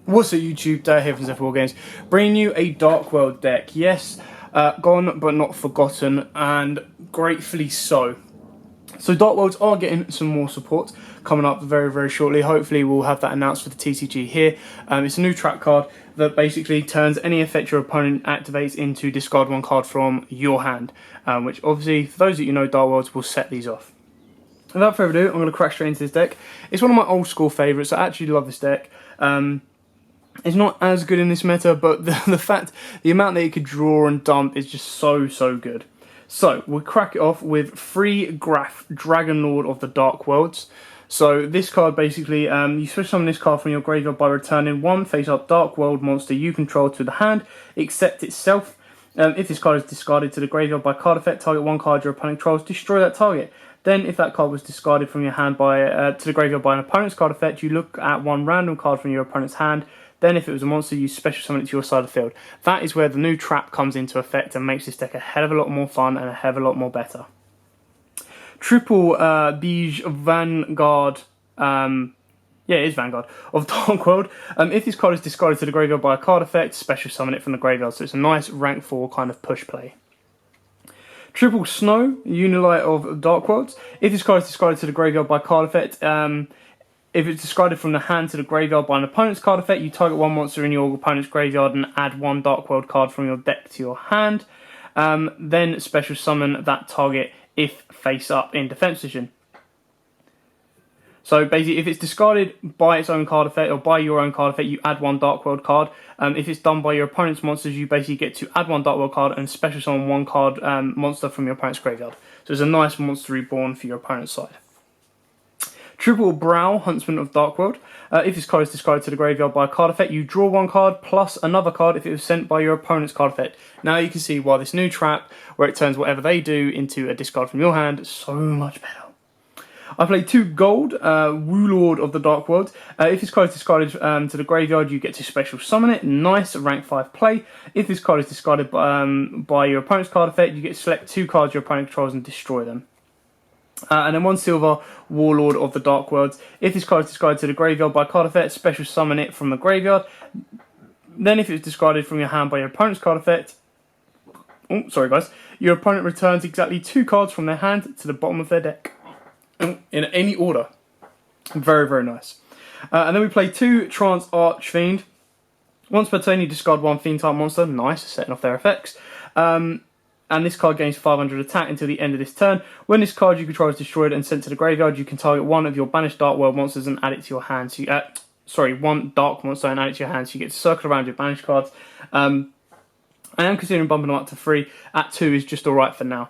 What's up YouTube, Dad here from Zephyr Wargames, bringing you a Dark World deck. Yes, gone but not forgotten, and gratefully so. So Dark Worlds are getting some more support coming up very shortly. Hopefully we'll have that announced for the TCG here. It's a new trap card that basically turns any effect your opponent activates into discard one card from your hand, which obviously, for those that you know Dark Worlds, will set these off. Without further ado, I'm going to crack straight into this deck. It's one of my old school favourites. I actually love this deck. It's not as good in this meta, but the amount that you could draw and dump is just so good. So we'll crack it off with free Graph, Dragon Lord of the Dark Worlds. So this card basically, you switch summon this card from your graveyard by returning one face-up Dark World monster you control to the hand, except itself. If this card is discarded to the graveyard by card effect, target one card your opponent controls, destroy that target. Then, if that card was discarded from your hand to the graveyard by an opponent's card effect, you look at one random card from your opponent's hand. Then, if it was a monster, you special summon it to your side of the field. That is where the new trap comes into effect and makes this deck a hell of a lot more fun and a hell of a lot more better. Triple Beige Vanguard. Yeah, it is Vanguard of Dark World. If this card is discarded to the graveyard by a card effect, special summon it from the graveyard. So it's a nice rank 4 kind of push play. Triple Snow, Unilight of Dark Worlds. If this card is discarded to the graveyard by card effect, if it's discarded from the hand to the graveyard by an opponent's card effect, you target one monster in your opponent's graveyard and add one Dark World card from your deck to your hand. Then special summon that target if face up in defense position. So basically, if it's discarded by its own card effect or by your own card effect, you add one Dark World card. If it's done by your opponent's monsters, you basically get to add one Dark World card and special summon one card monster from your opponent's graveyard. So it's a nice monster reborn for your opponent's side. Triple Brow, Huntsman of Dark World. If this card is discarded to the graveyard by a card effect, you draw one card plus another card if it was sent by your opponent's card effect. Now you can see why this new trap, where it turns whatever they do into a discard from your hand, is so much better. I played 2 gold, Warlord of the Dark World. If this card is discarded to the graveyard, you get to special summon it. Nice, rank 5 play. If this card is discarded by your opponent's card effect, you get to select 2 cards your opponent controls and destroy them. And then 1 silver, Warlord of the Dark Worlds. If this card is discarded to the graveyard by card effect, special summon it from the graveyard. Then if it's discarded from your hand by your opponent's card effect, oh, sorry guys, your opponent returns exactly 2 cards from their hand to the bottom of their deck. In any order. Very nice. And then we play 2 Trance Archfiend. Once per turn you discard 1 Fiend type monster. Nice, setting off their effects. And this card gains 500 attack until the end of this turn. When this card you control is destroyed and sent to the graveyard, you can target one of your banished Dark World monsters and add it to your hand. So you, one Dark monster and add it to your hand. So you get to circle around your banished cards. I am considering bumping them up to 3. At 2 is just alright for now.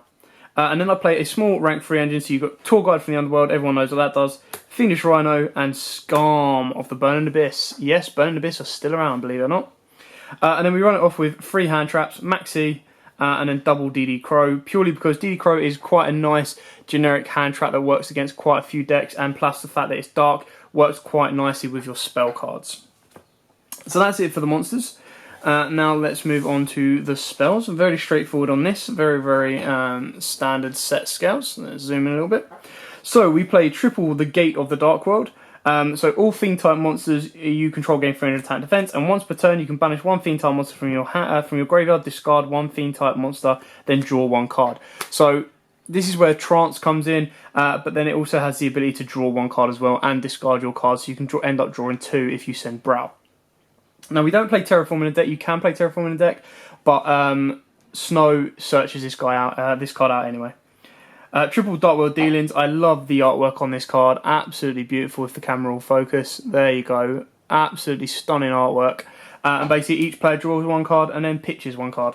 And then I play a small rank 3 engine, so you've got Tour Guide from the Underworld, everyone knows what that does, Fiendish Rhino, and Scarm of the Burning Abyss. Yes, Burning Abyss are still around, believe it or not. And then we run it off with 3 hand traps, Maxi, and then double DD Crow, purely because DD Crow is quite a nice generic hand trap that works against quite a few decks, and plus the fact that it's dark, works quite nicely with your spell cards. So that's it for the monsters. Now let's move on to the spells. Very straightforward on this. Very standard set scales. Let's zoom in a little bit. So we play triple the Gate of the Dark World. So all Fiend type monsters you control gain 300 attack and defense, and once per turn you can banish 1 Fiend type monster from your graveyard, discard 1 Fiend type monster, then draw 1 card. So this is where Trance comes in, but then it also has the ability to draw 1 card as well and discard your cards, so you can end up drawing 2 if you send Brow. Now, we don't play Terraform in a deck. You can play Terraform in a deck, but Snow searches this card out anyway. Triple Dark World Dealings. I love the artwork on this card. Absolutely beautiful if the camera will focus. There you go. Absolutely stunning artwork. And basically, each player draws 1 card and then pitches 1 card.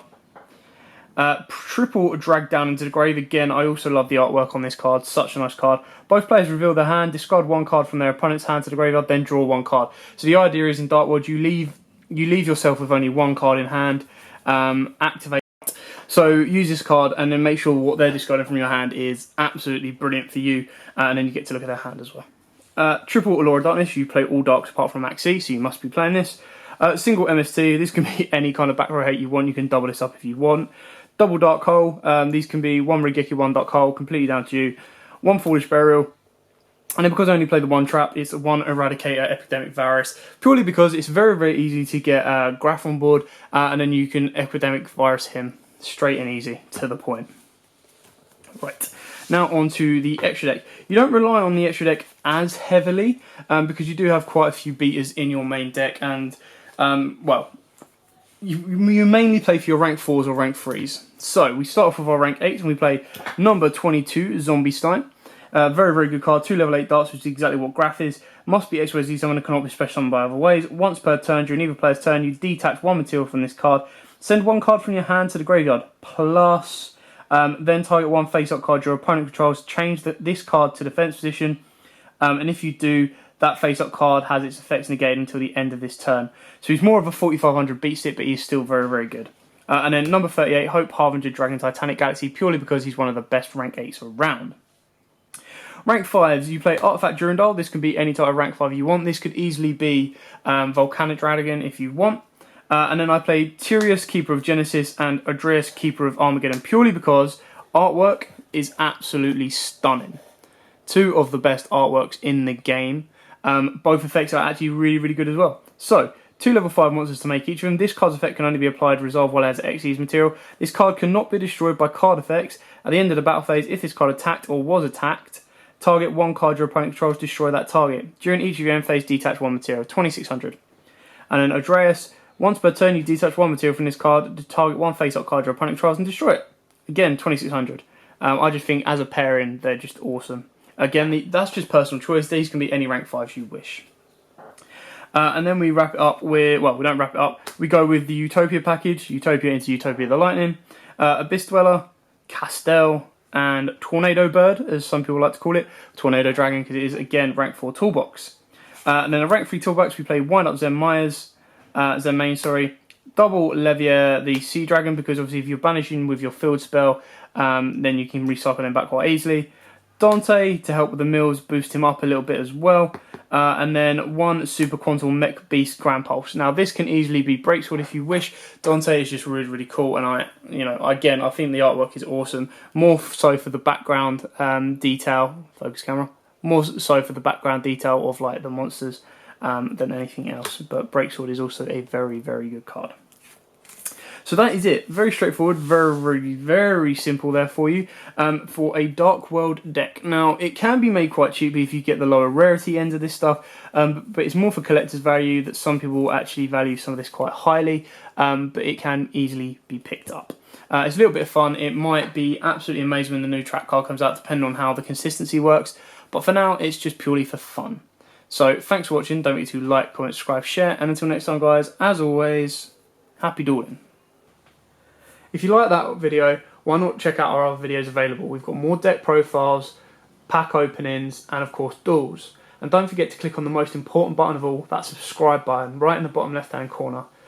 Triple Drag Down into the Grave. Again, I also love the artwork on this card. Such a nice card. Both players reveal their hand, discard 1 card from their opponent's hand to the graveyard, then draw 1 card. So the idea is in Dark World, you leave yourself with only 1 card in hand. Activate. So use this card and then make sure what they're discarding from your hand is absolutely brilliant for you, and then you get to look at their hand as well. Triple Allure of Darkness. You play all darks apart from Maxi, so you must be playing this. Single MST. This can be any kind of back row hate you want. You can double this up if you want. Double Dark Hole. These can be 1 Rigeki, 1 Dark Hole, completely down to you. 1 Foolish Burial. And then because I only play the one trap, it's one Eradicator Epidemic Virus, purely because it's very, very easy to get Graph on board, and then you can Epidemic Virus him straight and easy, to the point. Right, now on to the extra deck. You don't rely on the extra deck as heavily, because you do have quite a few beaters in your main deck, and, well, you mainly play for your rank 4s or rank 3s. So, we start off with our rank 8s, and we play number 22, Zombie Stein. Very, very good card. 2 level 8 darts, which is exactly what Graph is. Must be XYZ summoned, cannot be special summoned by other ways. Once per turn, during either player's turn, you detach one material from this card. Send one card from your hand to the graveyard. Plus, then target one face-up card your opponent controls. Change this card to defense position. And if you do, that face-up card has its effects negated until the end of this turn. So he's more of a 4500 beat stick, but he's still very, very good. And then number 38, Hope Harbinger Dragon Titanic Galaxy, purely because he's one of the best rank 8s around. Rank 5s, you play Artifact Durandal. This can be any type of rank 5 you want. This could easily be Volcanic Dragon if you want. And then I play Tyrius, Keeper of Genesis, and Adreus, Keeper of Armageddon, purely because artwork is absolutely stunning. 2 of the best artworks in the game. Both effects are actually really, really good as well. So, 2 level 5 monsters to make each of them. This card's effect can only be applied to resolve while it has Xyz material. This card cannot be destroyed by card effects. At the end of the battle phase, if this card attacked or was attacked, target one card your opponent controls, destroy that target. During each of your end phase, detach one material, 2600. And then Adreus, once per turn you detach one material from this card to target one face-up card your opponent controls and destroy it. Again, 2600. I just think as a pairing, they're just awesome. Again, that's just personal choice. These can be any rank 5s you wish. And then we wrap it up with, well, we don't wrap it up. We go with the Utopia package, Utopia into Utopia the Lightning, Abyss Dweller, Castell, and Tornado Bird, as some people like to call it. Tornado Dragon, because it is, again, rank 4 toolbox. And then a rank 3 toolbox, we play Wind Up Zen Main, double Levier the Sea Dragon, because obviously if you're banishing with your field spell, then you can recycle them back quite easily. Dante, to help with the mills, boost him up a little bit as well. And then 1 Super Quantum Mech Beast Grand Pulse. Now this can easily be Breaksword if you wish. Dante is just really, really cool, and I think the artwork is awesome. More so for the background detail, focus camera. More so for the background detail of like the monsters than anything else. But Breaksword is also a very, very good card. So that is it. Very straightforward, very, very, very simple there for you for a Dark World deck. Now, it can be made quite cheaply if you get the lower rarity end of this stuff, but it's more for collector's value that some people actually value some of this quite highly, but it can easily be picked up. It's a little bit of fun. It might be absolutely amazing when the new track card comes out, depending on how the consistency works, but for now, it's just purely for fun. So, thanks for watching. Don't forget to like, comment, subscribe, share, and until next time, guys, as always, happy dueling. If you like that video, why not check out our other videos available? We've got more deck profiles, pack openings, and of course duels. And don't forget to click on the most important button of all, that subscribe button, right in the bottom left hand corner.